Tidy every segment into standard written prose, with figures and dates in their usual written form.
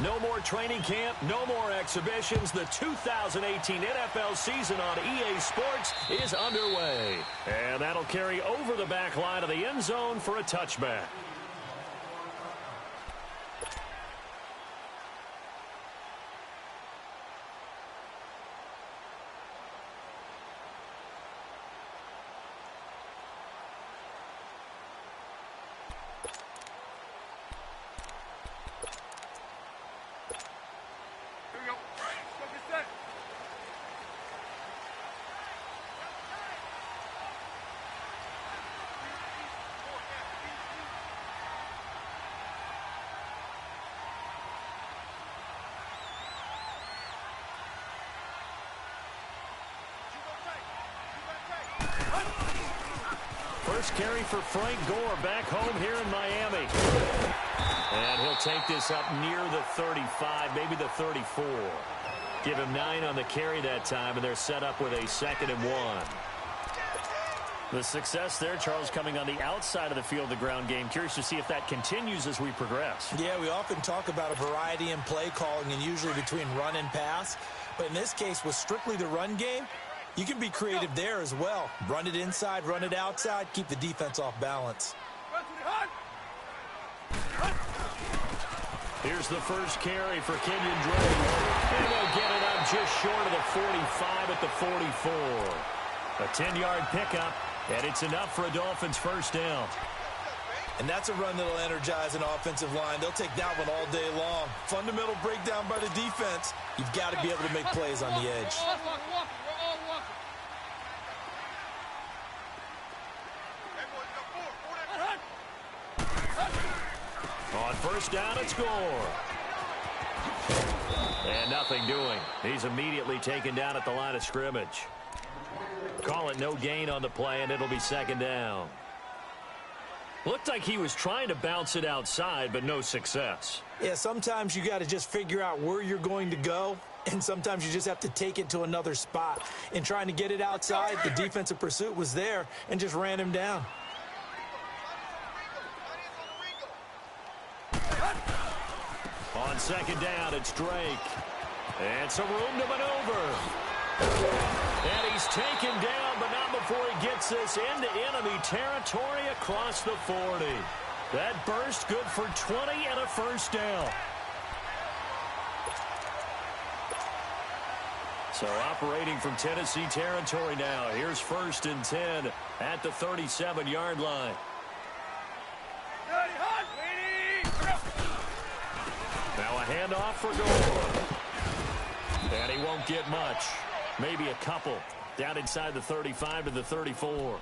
No more training camp, no more exhibitions. The 2018 NFL season on EA Sports is underway. And that'll carry over the back line of the end zone for a touchback. First carry for Frank Gore back home here in Miami. And he'll take this up near the 35, maybe the 34. Give him 9 on the carry that time, and they're set up with a 2nd and 1. The success there, Charles, coming on the outside of the field, the ground game. Curious to see if that continues as we progress. Yeah, we often talk about a variety in play calling and usually between run and pass. But in this case, with strictly the run game, you can be creative there as well. Run it inside, run it outside, keep the defense off balance. Here's the first carry for Kenyon Drake. And they'll get it up just short of the 45 at the 44. A 10-yard pickup, and it's enough for a Dolphins first down. And that's a run that'll energize an offensive line. They'll take that one all day long. Fundamental breakdown by the defense. You've got to be able to make plays on the edge. On first down, it's Gore. And nothing doing. He's immediately taken down at the line of scrimmage. Call it no gain on the play, and it'll be 2nd down. Looked like he was trying to bounce it outside, but no success. Yeah, sometimes you got to just figure out where you're going to go, and sometimes you just have to take it to another spot. In trying to get it outside, the defensive pursuit was there and just ran him down. On 2nd down, it's Drake. And some room to maneuver. And he's taken down, but not before he gets this into enemy territory across the 40. That burst good for 20 and a first down. So operating from Tennessee territory now. Here's 1st and 10 at the 37-yard line. Now a handoff for Gore. And he won't get much. Maybe a couple. Down inside the 35 to the 34.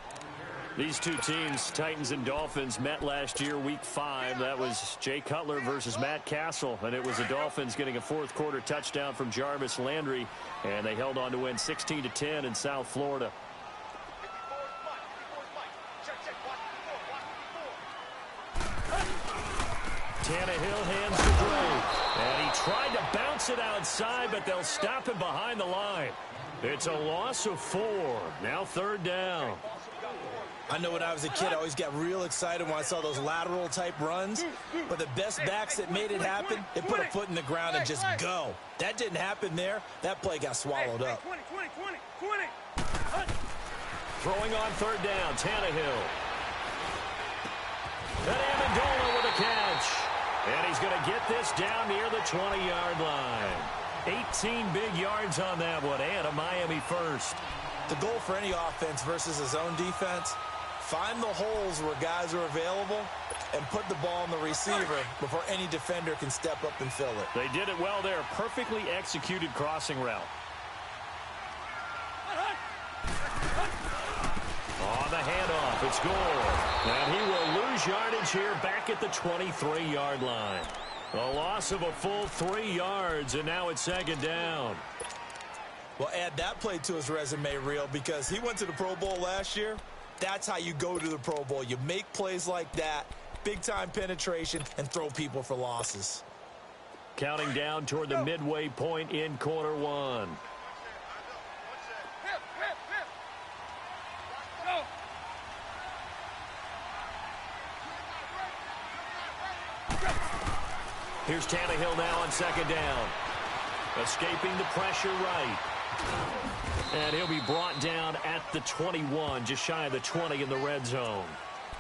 These two teams, Titans and Dolphins, met last year, Week 5. That was Jay Cutler versus Matt Castle. And it was the Dolphins getting a fourth-quarter touchdown from Jarvis Landry. And they held on to win 16-10 in South Florida. Tannehill hands to Drake. And he tried to bounce it outside, but they'll stop him behind the line. It's a loss of 4. Now 3rd down. I know when I was a kid, I always got real excited when I saw those lateral-type runs. But the best backs that made it happen, they put a foot in the ground and just go. That didn't happen there. That play got swallowed up. Throwing on 3rd down, Tannehill. And Amendola with a catch. And he's going to get this down near the 20-yard line. 18 big yards on that one, and a Miami first. The goal for any offense versus his own defense, find the holes where guys are available and put the ball on the receiver before any defender can step up and fill it. They did it well there. Perfectly executed crossing route. On the handoff, it's Gore. And he will lose yardage here back at the 23-yard line. A loss of a full 3 yards, and now it's 2nd down. Well, add that play to his resume reel because he went to the Pro Bowl last year. That's how you go to the Pro Bowl. You make plays like that, big-time penetration, and throw people for losses. Counting down toward the midway point in quarter 1. Here's Tannehill now on second down. Escaping the pressure right. And he'll be brought down at the 21, just shy of the 20 in the red zone.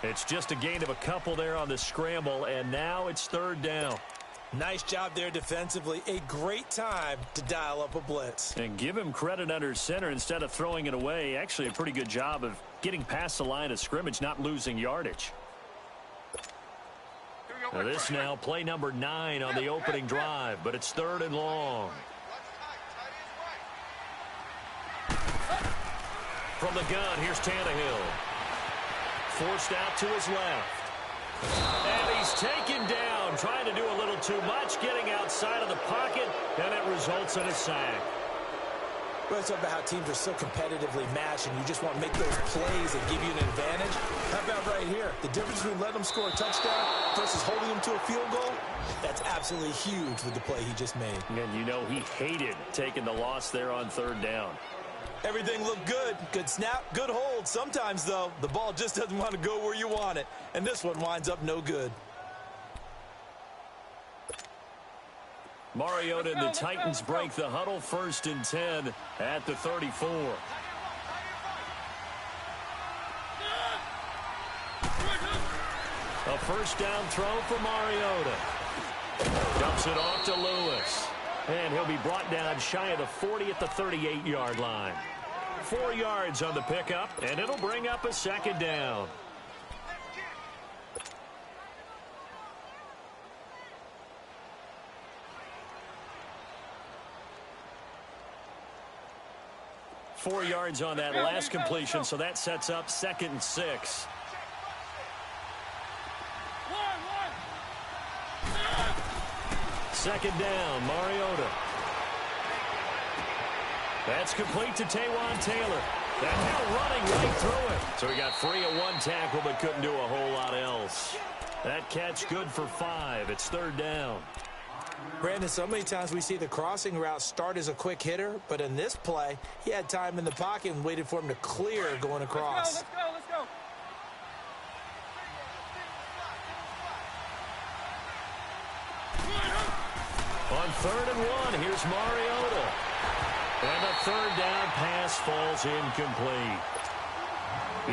It's just a gain of a couple there on the scramble, and now it's third down. Nice job there defensively. A great time to dial up a blitz. And give him credit under center instead of throwing it away. Actually, a pretty good job of getting past the line of scrimmage, not losing yardage. This now, play number 9 on the opening drive, but it's third and long. From the gun, here's Tannehill. Forced out to his left. And he's taken down, trying to do a little too much, getting outside of the pocket, and it results in a sack. Well, it's about how teams are so competitively matched, and you just want to make those plays that give you an advantage. How about right here? The difference between letting them score a touchdown versus holding them to a field goal, that's absolutely huge with the play he just made. And you know he hated taking the loss there on third down. Everything looked good. Good snap, good hold. Sometimes, though, the ball just doesn't want to go where you want it. And this one winds up no good. Mariota and the Titans break the huddle, 1st and 10 at the 34. A first down throw for Mariota. Dumps it off to Lewis. And he'll be brought down shy of the 40 at the 38-yard line. 4 yards on the pickup, and it'll bring up a second down. Four yards on that last completion, so that sets up 2nd and 6. Second down, Mariota. That's complete to Taywan Taylor. That now running right through it. So he got free of one tackle but couldn't do a whole lot else. That catch good for 5. It's third down. Brandon, so many times we see the crossing route start as a quick hitter, but in this play, he had time in the pocket and waited for him to clear going across. Let's go. On 3rd and 1, here's Mariota. And the third down pass falls incomplete.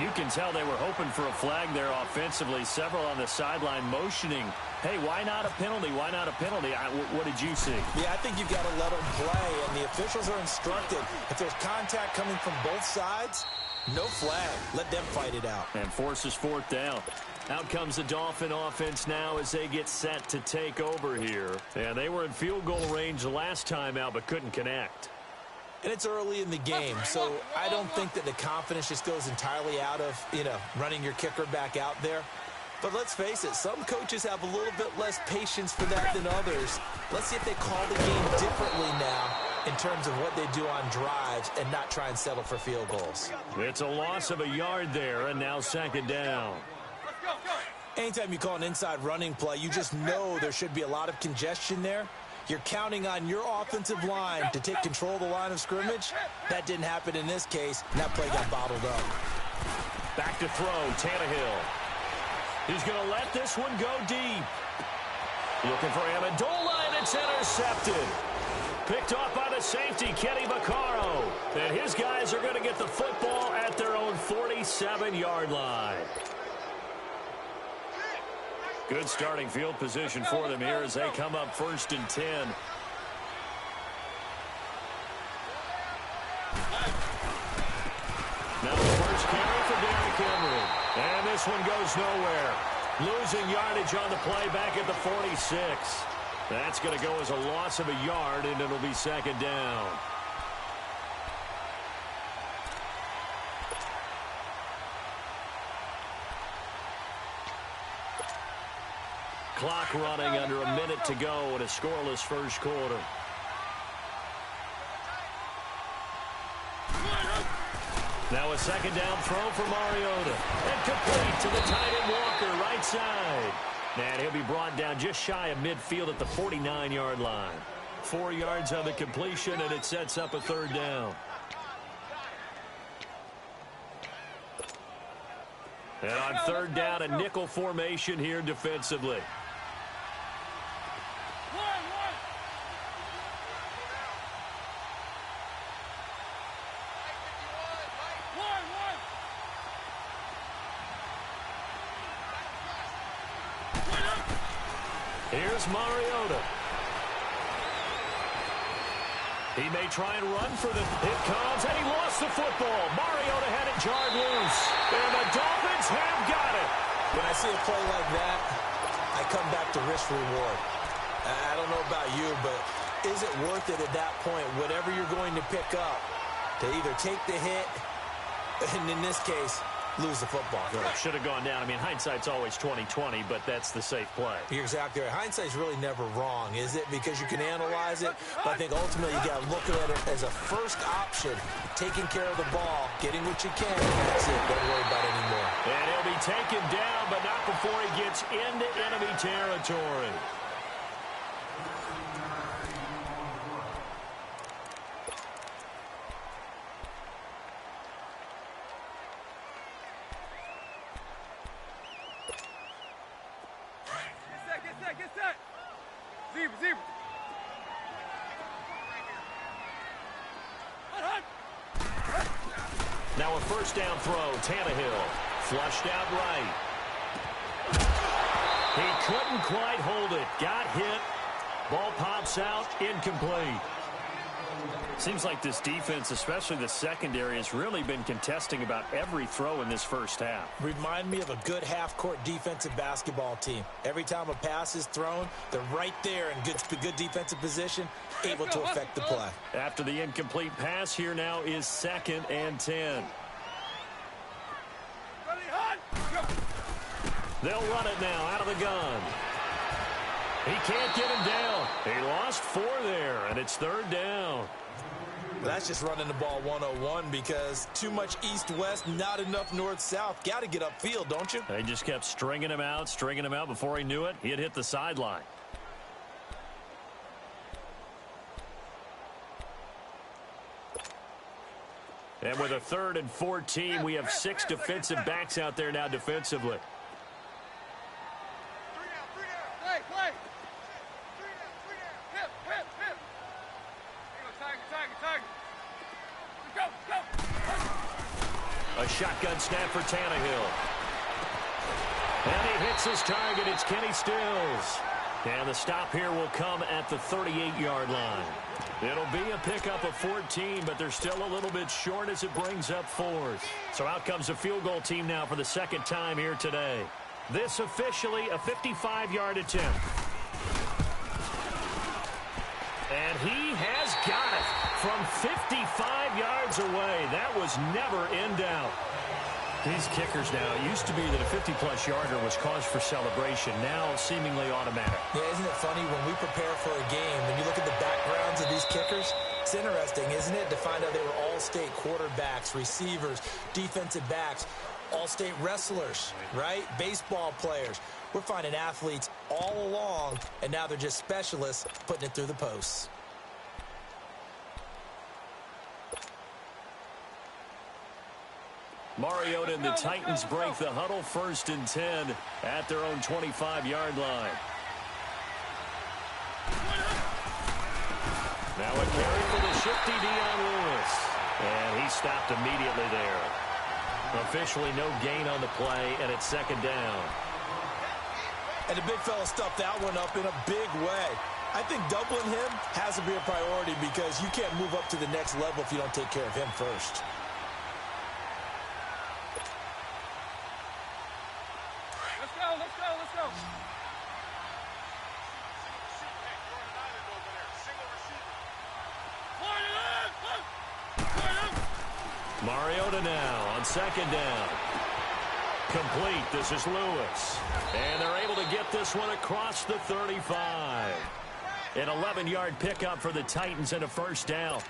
You can tell they were hoping for a flag there offensively. Several on the sideline motioning, hey, why not a penalty? Why not a penalty? What did you see? Yeah, I think you've got to let them play, and the officials are instructed. If there's contact coming from both sides, no flag. Let them fight it out. And forces 4th down. Out comes the Dolphin offense now as they get set to take over here. And they were in field goal range the last time out but couldn't connect. And it's early in the game, so I don't think that the confidence just goes entirely out of, running your kicker back out there. But let's face it, some coaches have a little bit less patience for that than others. Let's see if they call the game differently now in terms of what they do on drives and not try and settle for field goals. It's a loss of a yard there, and now second down. Anytime you call an inside running play, you just know there should be a lot of congestion there. You're counting on your offensive line to take control of the line of scrimmage. That didn't happen in this case, and that play got bottled up. Back to throw, Tannehill. He's going to let this one go deep. Looking for Amendola, and it's intercepted. Picked off by the safety, Kenny Vaccaro. And his guys are going to get the football at their own 47-yard line. Good starting field position for them here as they come up 1st and 10. Now the first carry for Derrick Henry. And this one goes nowhere. Losing yardage on the play back at the 46. That's going to go as a loss of a yard, and it'll be second down. Clock running under a minute to go in a scoreless first quarter. Now a second down throw for Mariota. And complete to the tight end Walker, right side. And he'll be brought down just shy of midfield at the 49-yard line. 4 yards on the completion, and it sets up a third down. And on third down, a nickel formation here defensively. Here's Mariota. He may try and run for the... It comes, and he lost the football. Mariota had it jarred loose. And the Dolphins have got it. When I see a play like that, I come back to risk reward. I don't know about you, but is it worth it at that point, whatever you're going to pick up, to either take the hit, and in this case, lose the football? Should have gone down. I mean, hindsight's always 20/20, but that's the safe play. You're exactly right. Hindsight's really never wrong, is it? Because you can analyze it, but I think ultimately you got to look at it as a first option, taking care of the ball, getting what you can, and that's it. Don't worry about it anymore. And he'll be taken down, but not before he gets into enemy territory. Now a first down throw. Tannehill flushed out right. He couldn't quite hold it. Got hit. Ball pops out. Incomplete. Seems like this defense, especially the secondary, has really been contesting about every throw in this first half. Remind me of a good half-court defensive basketball team. Every time a pass is thrown, they're right there in good defensive position, able to affect the play. After the incomplete pass, here now is 2nd and 10. They'll run it now out of the gun. He can't get him down. He lost 4 there, and it's 3rd down. That's just running the ball 101 because too much east-west, not enough north-south. Got to get upfield, don't you? They just kept stringing him out before he knew it. He had hit the sideline. And with a 3rd and 14, we have 6 defensive backs out there now defensively. A shotgun snap for Tannehill. And he hits his target. It's Kenny Stills. And the stop here will come at the 38-yard line. It'll be a pickup of 14, but they're still a little bit short as it brings up 4th. So out comes a field goal team now for the 2nd time here today. This officially a 55-yard attempt. And he has got it from 55 yards away. That was never in doubt. These kickers now, it used to be that a 50-plus yarder was cause for celebration. Now seemingly automatic. Yeah, isn't it funny when we prepare for a game, when you look at the backgrounds of these kickers, it's interesting, isn't it, to find out they were all-state quarterbacks, receivers, defensive backs, all-state wrestlers, right? Baseball players. We're finding athletes all along, and now they're just specialists putting it through the posts. Mariota and the Titans break the huddle, 1st and 10 at their own 25-yard line. Now a carry for the shifty Dion Lewis. And he stopped immediately there. Officially no gain on the play, and it's 2nd down. And the big fella stuffed that one up in a big way. I think doubling him has to be a priority because you can't move up to the next level if you don't take care of him first. Let's go. Mariota now on 2nd down. Complete. This is Lewis. And they're able to get this one across the 35. An 11-yard pickup for the Titans and a 1st down.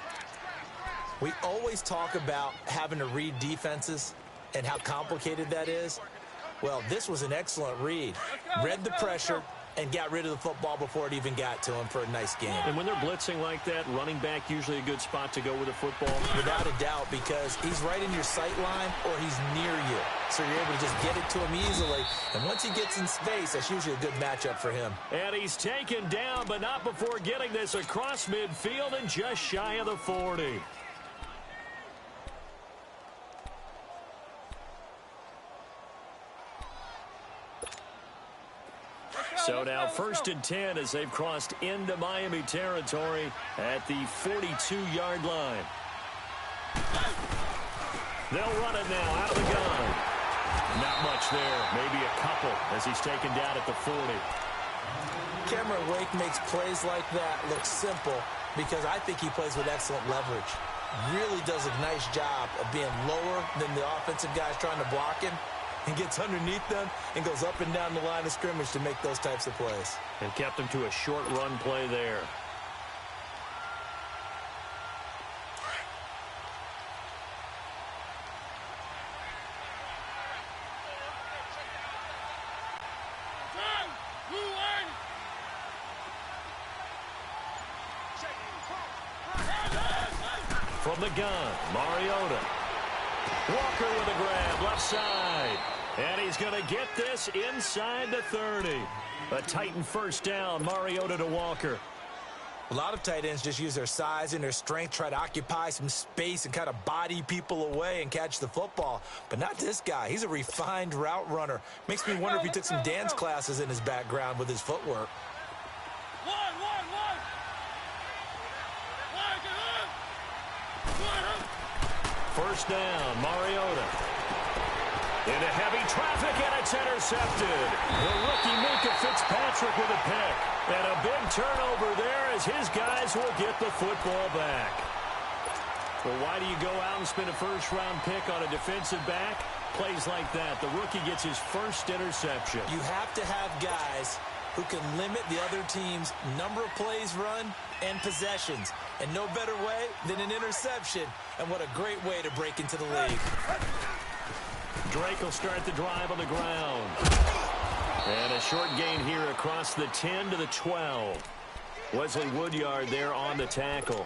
We always talk about having to read defenses and how complicated that is. Well, this was an excellent read. Read the pressure and got rid of the football before it even got to him for a nice game. And when they're blitzing like that, running back usually a good spot to go with the football. Without a doubt, because he's right in your sight line or he's near you. So you're able to just get it to him easily. And once he gets in space, that's usually a good matchup for him. And he's taken down, but not before getting this across midfield and just shy of the 40. So now 1st and 10 as they've crossed into Miami territory at the 42-yard line. They'll run it now out of the gun. Not much there, maybe a couple as he's taken down at the 40. Cameron Wake makes plays like that look simple because I think he plays with excellent leverage. Really does a nice job of being lower than the offensive guys trying to block him and gets underneath them and goes up and down the line of scrimmage to make those types of plays. And kept him to a short run play there. From the gun, Mariota. Walker with a grab, left side. And he's going to get this inside the 30. A Titan 1st down, Mariota to Walker. A lot of tight ends just use their size and their strength, try to occupy some space and kind of body people away and catch the football. But not this guy. He's a refined route runner. Makes me wonder if he took some dance classes in his background with his footwork. First down, Mariota. Into heavy traffic, and it's intercepted. The rookie Minka Fitzpatrick with a pick. And a big turnover there as his guys will get the football back. Well, why do you go out and spend a first-round pick on a defensive back? Plays like that. The rookie gets his first interception. You have to have guys who can limit the other team's number of plays run and possessions. And no better way than an interception. And what a great way to break into the league. Drake will start the drive on the ground. And a short gain here across the 10 to the 12. Wesley Woodyard there on the tackle.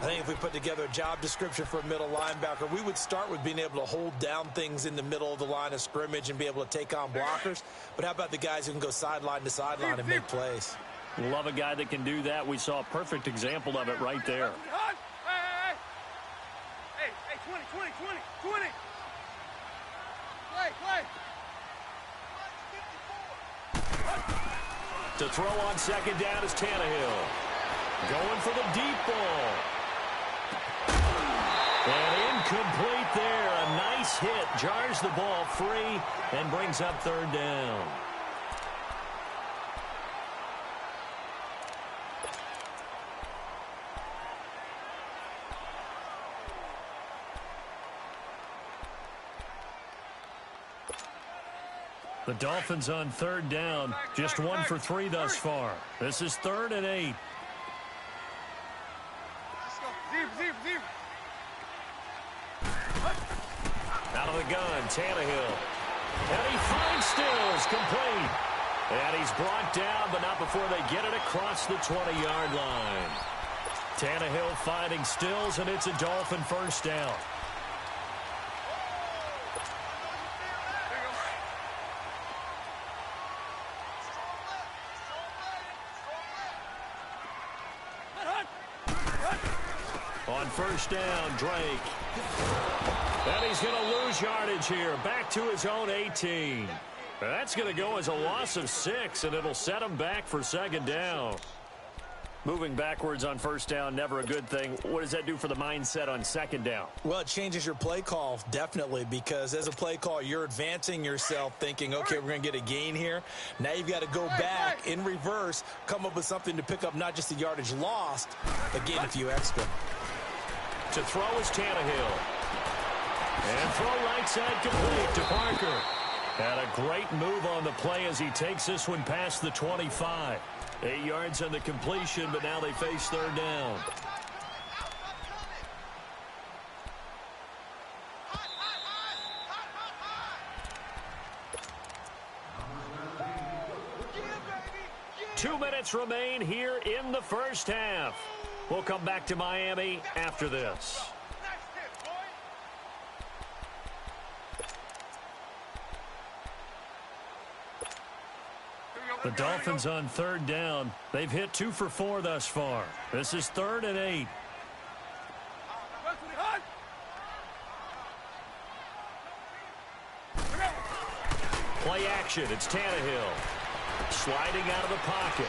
I think if we put together a job description for a middle linebacker, we would start with being able to hold down things in the middle of the line of scrimmage and be able to take on blockers. But how about the guys who can go sideline to sideline and make plays? Love a guy that can do that. We saw a perfect example of it right there. Hey, 20. Play. To throw on 2nd down is Tannehill. Going for the deep ball. And incomplete there. A nice hit. Jars the ball free and brings up 3rd down. The Dolphins on 3rd down. Just 1 for 3 thus far. This is 3rd and 8. Zero. Out of the gun, Tannehill. And he finds Stills, complete. And he's brought down, but not before they get it across the 20-yard line. Tannehill finding Stills, and it's a Dolphin 1st down. On 1st down, Drake. And he's going to lose yardage here. Back to his own 18. That's going to go as a loss of 6, and it'll set him back for 2nd down. Moving backwards on 1st down, never a good thing. What does that do for the mindset on 2nd down? Well, it changes your play call, definitely, because as a play call, you're advancing yourself thinking, okay, we're going to get a gain here. Now you've got to go back in reverse, come up with something to pick up not just the yardage lost, but gain a few extra. To throw is Tannehill. And throw right side complete to Parker. And a great move on the play as he takes this one past the 25. 8 yards on the completion, but now they face 3rd down. Two minutes remain here in the 1st half. We'll come back to Miami after this. The Dolphins on 3rd down. They've hit 2 for 4 thus far. This is 3rd and 8. Play action. It's Tannehill. Sliding out of the pocket.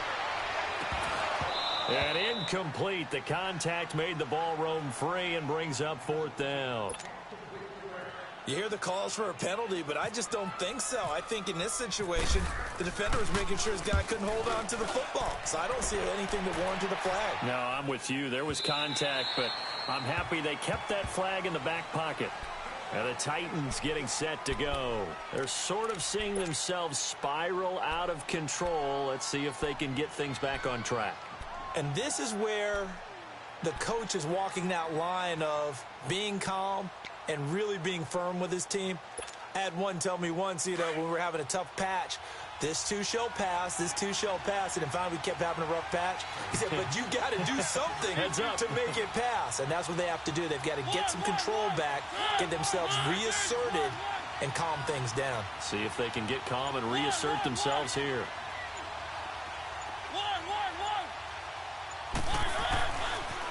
And incomplete. The contact made the ball roam free and brings up 4th down. You hear the calls for a penalty, but I just don't think so. I think in this situation, the defender was making sure his guy couldn't hold on to the football. So I don't see anything that warranted a flag. No, I'm with you. There was contact, but I'm happy they kept that flag in the back pocket. And the Titans getting set to go. They're sort of seeing themselves spiral out of control. Let's see if they can get things back on track. And this is where the coach is walking that line of being calm and really being firm with his team. I had one tell me once, when we were having a tough patch, this too shall pass, this too shall pass. And then finally we kept having a rough patch. He said, but you got to do something to make it pass. And that's what they have to do. They've got to get some control back, get themselves reasserted, and calm things down. See if they can get calm and reassert themselves here.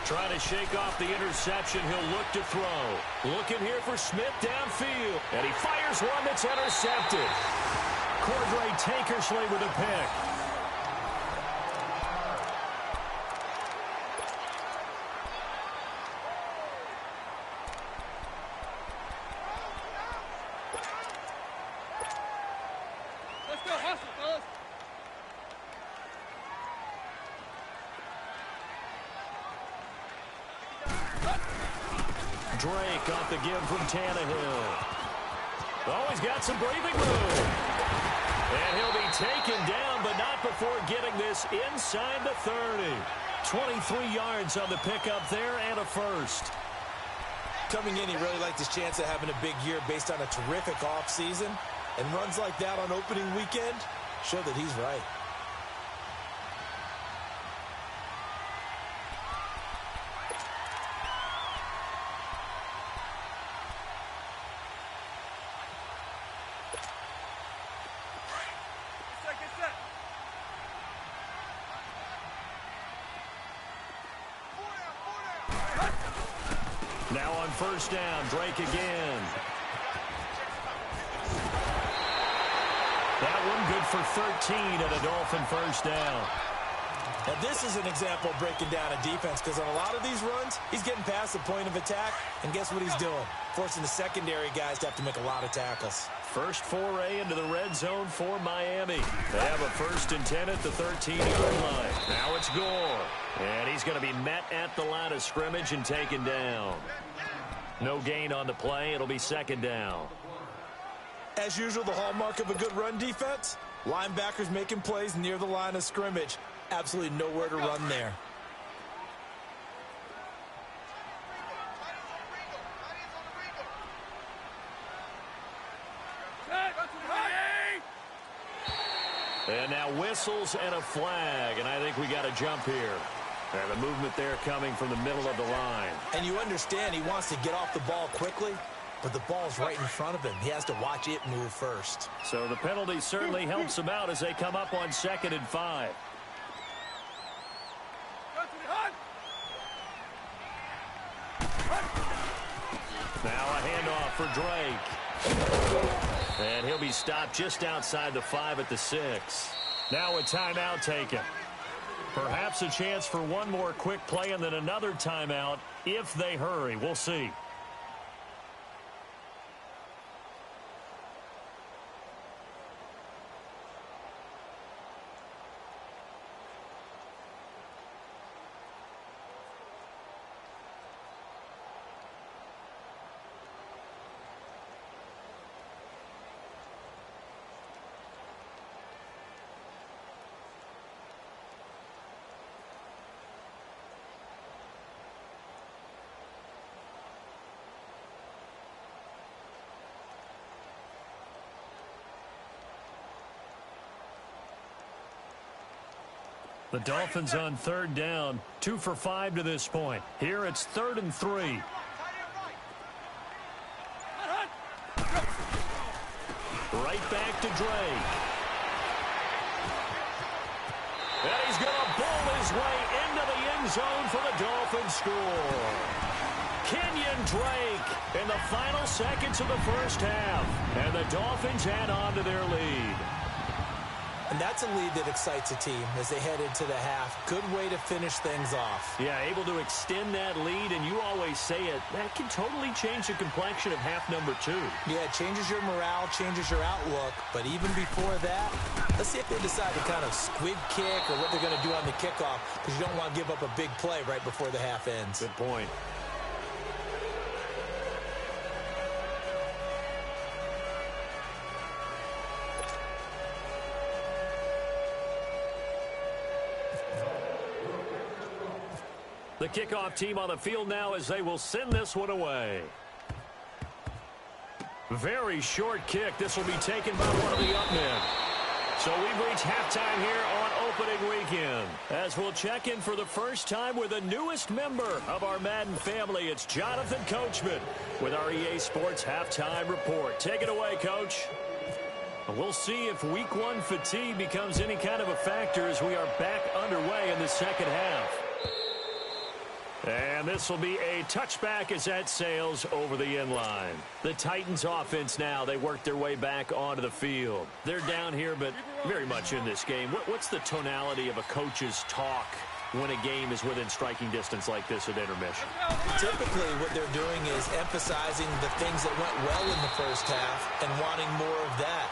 Trying to shake off the interception. He'll look to throw. Looking here for Smith downfield. And he fires one that's intercepted. Cordray Tankersley with a pick. Let's go, hustle, fellas. Drake off the give from Tannehill. Oh, he's got some breathing room. And he'll be taken down, but not before getting this inside the 30. 23 yards on the pickup there and a first. Coming in, he really liked his chance of having a big year based on a terrific offseason. And runs like that on opening weekend show that he's right. Now on first down, Drake again. That one good for 13 and a Dolphin first down. Now this is an example of breaking down a defense, because on a lot of these runs, he's getting past the point of attack, and guess what he's doing? Forcing the secondary guys to have to make a lot of tackles. First foray into the red zone for Miami. They have a 1st and 10 at the 13-yard line. Now it's Gore. And he's going to be met at the line of scrimmage and taken down. No gain on the play. It'll be 2nd down. As usual, the hallmark of a good run defense, linebackers making plays near the line of scrimmage. Absolutely nowhere to run there. And now whistles and a flag, and I think we got a jump here. And the movement there coming from the middle of the line. And you understand he wants to get off the ball quickly, but the ball's right in front of him. He has to watch it move first. So the penalty certainly helps them out as they come up on 2nd and 5. Now a handoff for Drake. And he'll be stopped just outside the 5 at the 6. Now a timeout taken. Perhaps a chance for one more quick play and then another timeout if they hurry. We'll see. The Dolphins on 3rd down, 2 for 5 to this point. Here it's 3rd and 3. Right back to Drake. And he's going to bowl his way into the end zone for the Dolphins score. Kenyon Drake in the final seconds of the first half. And the Dolphins add on to their lead. And that's a lead that excites a team as they head into the half. Good way to finish things off. Yeah, able to extend that lead, and you always say it, that can totally change the complexion of half number 2. Yeah, it changes your morale, changes your outlook. But even before that, let's see if they decide to kind of squib kick or what they're going to do on the kickoff, because you don't want to give up a big play right before the half ends. Good point. The kickoff team on the field now as they will send this one away. Very short kick. This will be taken by one of the up men. So we've reached halftime here on opening weekend. As we'll check in for the first time with the newest member of our Madden family. It's Jonathan Coachman with our EA Sports Halftime Report. Take it away, Coach. We'll see if Week 1 fatigue becomes any kind of a factor as we are back underway in the second half. And this will be a touchback as that sails over the end line. The Titans offense now, they work their way back onto the field. They're down here, but very much in this game. What's the tonality of a coach's talk when a game is within striking distance like this at intermission? Typically, what they're doing is emphasizing the things that went well in the first half and wanting more of that.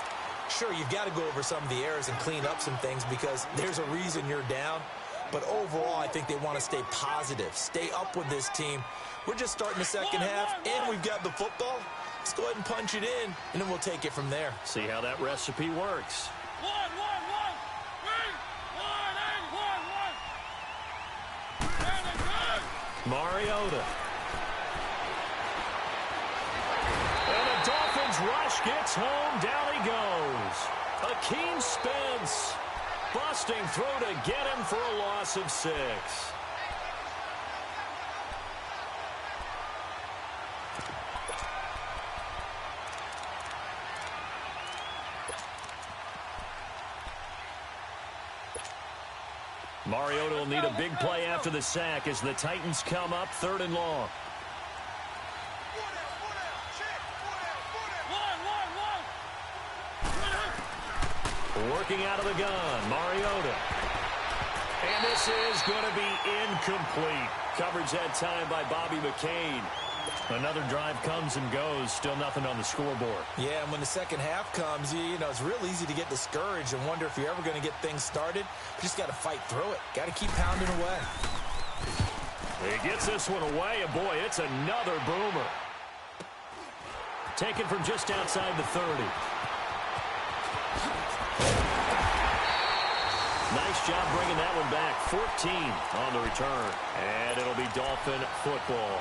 Sure, you've got to go over some of the errors and clean up some things because there's a reason you're down. But overall, I think they want to stay positive, stay up with this team. We're just starting the second half, and we've got the football. Let's go ahead and punch it in, and then we'll take it from there. See how that recipe works. Mariota. And the Dolphins rush gets home. Down he goes. Akeem Spence. Busting through to get him for a loss of 6. Mariota will need a big play after the sack as the Titans come up 3rd and long. Working out of the gun, Mariota. And this is going to be incomplete. Coverage that time by Bobby McCain. Another drive comes and goes. Still nothing on the scoreboard. Yeah, and when the second half comes, you know, it's real easy to get discouraged and wonder if you're ever going to get things started. You just got to fight through it. Got to keep pounding away. He gets this one away, and boy, it's another boomer. Taken from just outside the 30. Nice job bringing that one back. 14 on the return. And it'll be Dolphin football.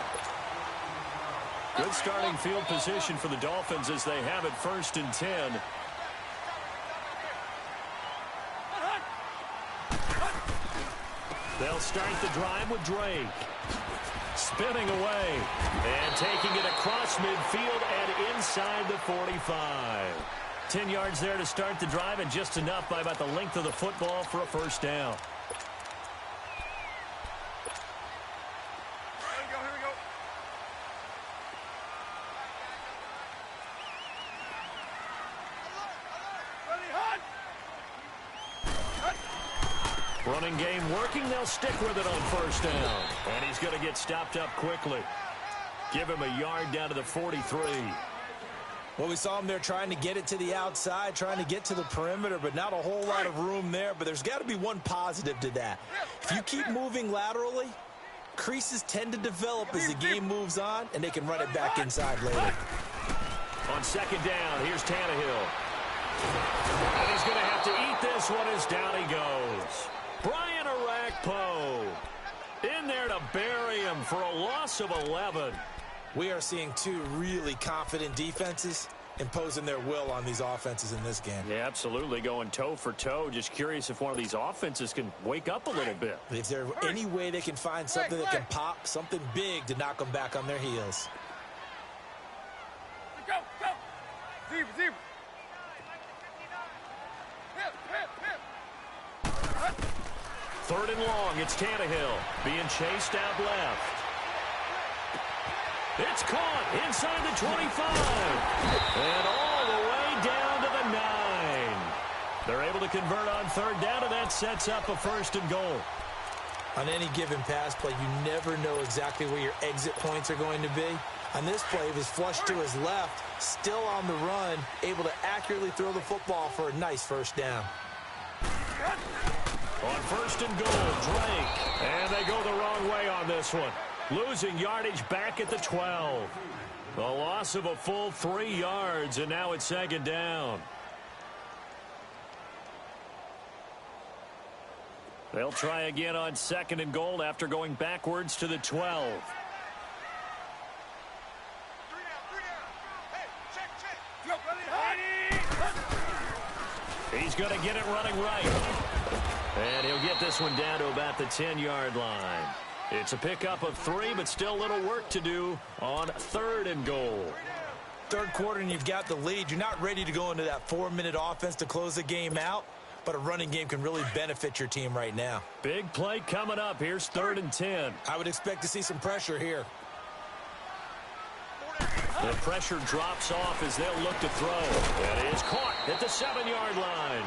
Good starting field position for the Dolphins as they have it 1st and 10. They'll start the drive with Drake. Spinning away. And taking it across midfield and inside the 45. 10 yards there to start the drive, and just enough by about the length of the football for a first down. Here we go. Running game working. They'll stick with it on 1st down. And he's going to get stopped up quickly. Give him a yard down to the 43. Well, we saw him there trying to get it to the outside, trying to get to the perimeter, but not a whole lot of room there. But there's got to be one positive to that. If you keep moving laterally, creases tend to develop as the game moves on, and they can run it back inside later. On 2nd down, here's Tannehill. And he's going to have to eat this one as down he goes. Brian Arakpo in there to bury him for a loss of 11. We are seeing two really confident defenses imposing their will on these offenses in this game. Yeah, absolutely, going toe for toe. Just curious if one of these offenses can wake up a little bit. If there's any way they can find something that can pop, something big to knock them back on their heels. Go. Zebra. 3rd and long, it's Tannehill being chased out left. It's caught inside the 25. And all the way down to the 9. They're able to convert on third down, and that sets up a 1st and goal. On any given pass play, you never know exactly where your exit points are going to be. On this play, he was flushed to his left, still on the run, able to accurately throw the football for a nice 1st down. On 1st and goal, Drake. And they go the wrong way on this one. Losing yardage back at the 12. A loss of a full 3 yards, and now it's 2nd down. They'll try again on 2nd and goal after going backwards to the 12. He's going to get it running right. And he'll get this one down to about the 10-yard line. It's a pickup of 3, but still a little work to do on 3rd and goal. Third quarter and you've got the lead. You're not ready to go into that 4-minute offense to close the game out, but a running game can really benefit your team right now. Big play coming up. Here's 3rd and 10. I would expect to see some pressure here. The pressure drops off as they'll look to throw. That is caught at the 7-yard line.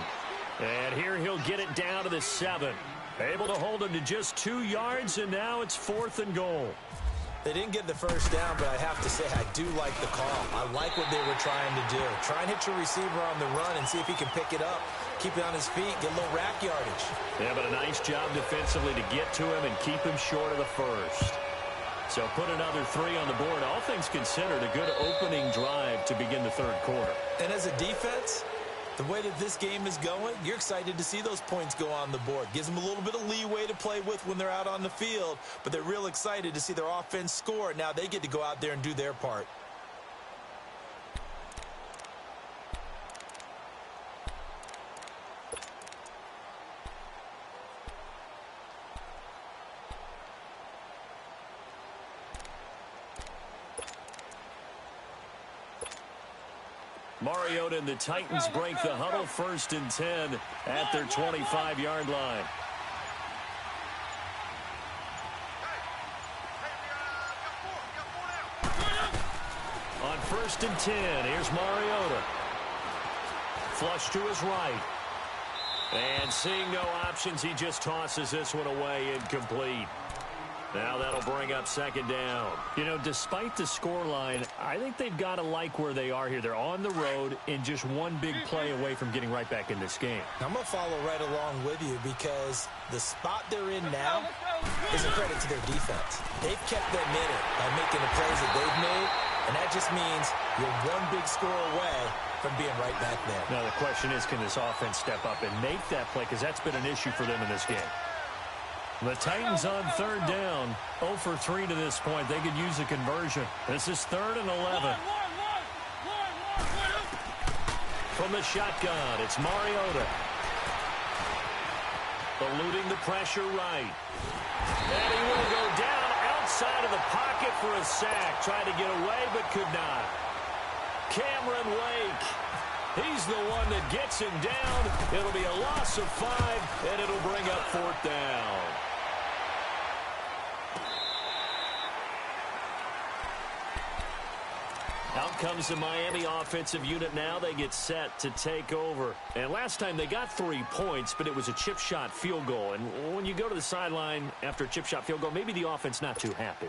And here he'll get it down to the 7. Able to hold him to just 2 yards, and now it's 4th and goal. They didn't get the 1st down, but I have to say I do like the call. I like what they were trying to do. Try and hit your receiver on the run and see if he can pick it up. Keep it on his feet, get a little rack yardage. Yeah, but a nice job defensively to get to him and keep him short of the 1st. So put another 3 on the board. All things considered, a good opening drive to begin the 3rd quarter. And as a defense, the way that this game is going, you're excited to see those points go on the board. Gives them a little bit of leeway to play with when they're out on the field, but they're real excited to see their offense score. Now they get to go out there and do their part. Mariota and the Titans break the huddle. 1st and 10 at their 25-yard line. On 1st and 10, here's Mariota. Flush to his right. And seeing no options, he just tosses this one away, incomplete. Now that'll bring up 2nd down. You know, despite the scoreline, I think they've got to like where they are here. They're on the road and just one big play away from getting right back in this game. I'm going to follow right along with you because the spot they're in now is a credit to their defense. They've kept them in it by making the plays that they've made, and that just means you're one big score away from being right back there. Now the question is, can this offense step up and make that play? Because that's been an issue for them in this game. The Titans on 3rd down, 0 for 3 to this point. They could use a conversion. This is 3rd and 11. From the shotgun, it's Mariota. Eluding the pressure right. And he will go down outside of the pocket for a sack. Tried to get away, but could not. Cameron Wake. He's the one that gets him down. It'll be a loss of 5, and it'll bring up 4th down. Out comes the Miami offensive unit now. They get set to take over. And last time they got 3 points, but it was a chip shot field goal. And when you go to the sideline after a chip shot field goal, maybe the offense not too happy.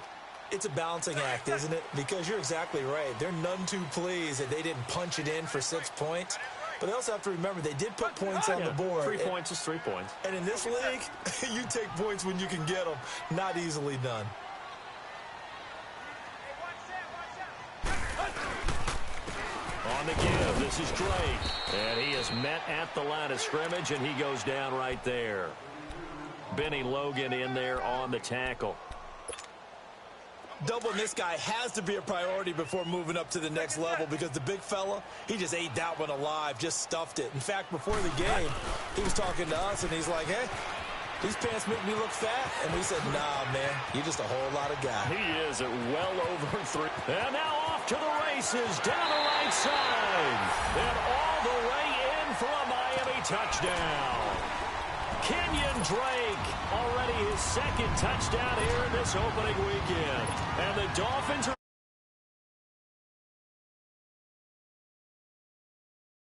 It's a balancing act, isn't it? Because you're exactly right. They're none too pleased that they didn't punch it in for 6 points. But they also have to remember they did put points on the board. 3 points is 3 points. And in this league, you take points when you can get them. Not easily done. On the give, this is Drake. And he is met at the line of scrimmage, and he goes down right there. Benny Logan in there on the tackle. Doubling this guy has to be a priority before moving up to the next level because the big fella, he just ate that one alive, just stuffed it. In fact, before the game, he was talking to us, and he's like, hey, these pants make me look fat. And we said, nah, man, you're just a whole lot of guy. He is at well over 3. And now off to the races, down the right side. And all the way in for a Miami touchdown. Kenyon Drake, already his 2nd touchdown here in this opening weekend. And the Dolphins are